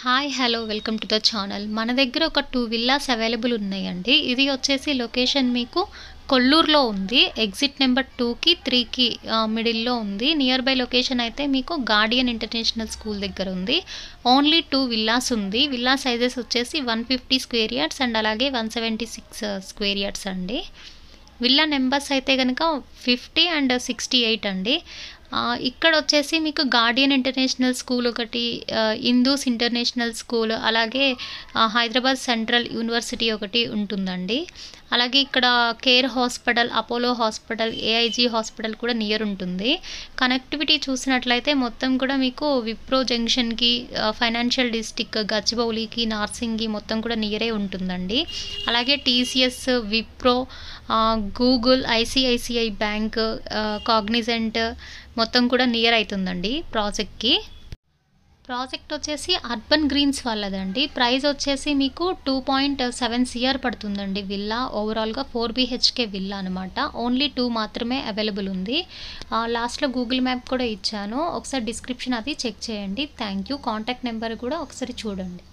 Hi hello welcome to the channel. మన దగ్గర ఒక 2 విల్లాస్ అవైలబుల్ ఉన్నాయండి. ఇది వచ్చేసి లొకేషన్ మీకు కొల్లూరులో ఉంది. ఎగ్జిట్ నెంబర్ 2కి 3కి మిడిల్లో ఉంది. నియర్ బై లొకేషన్ అయితే మీకు గార్డియన్ ఇంటర్నేషనల్ స్కూల్ దగ్గర ఉంది. ఓన్లీ 2 విల్లాస్ ఉంది. విల్లా సైజెస్ వచ్చేసి 150 స్క్వేర్ యార్డ్స్ అండ్ అలాగే 176 స్క్వేర్ యార్డ్స్ అండి. విల్లా నెంబర్స్ అయితే కనుక 50 అండ్ 68 అండి. ఇక్కడ వచ్చేసి మీకు గార్డియన్ ఇంటర్నేషనల్ స్కూల్ ఒకటి, ఇందూస్ ఇంటర్నేషనల్ స్కూల్, అలాగే హైదరాబాద్ సెంట్రల్ యూనివర్సిటీ ఒకటి ఉంటుందండి. అలాగే ఇక్కడ care hospital, Apollo hospital, AIG hospital కూడా నియర్ ఉంటుంది. కనెక్టివిటీ చూసినట్లయితే మొత్తం కూడా మీకు విప్రో జంక్షన్కి, ఫైనాన్షియల్ డిస్ట్రిక్ట్ గచ్చిబౌలికి, నార్సింగి మొత్తం కూడా నియరే ఉంటుందండి. అలాగే TCS, Wipro, Google, ICICI bank, Cognizant మొత్తం కూడా నియర్ అవుతుందండి ప్రాజెక్ట్కి. ప్రాజెక్ట్ వచ్చేసి అర్బన్ గ్రీన్స్ వాళ్ళదండి. ప్రైస్ వచ్చేసి మీకు 2.7 CR పడుతుందండి. విల్లా ఓవరాల్గా 4 BHK విల్లా అనమాట. ఓన్లీ 2 మాత్రమే అవైలబుల్ ఉంది. లాస్ట్లో గూగుల్ మ్యాప్ కూడా ఇచ్చాను, ఒకసారి డిస్క్రిప్షన్ అది చెక్ చేయండి. Thank you. కాంటాక్ట్ నెంబర్ కూడా ఒకసారి చూడండి.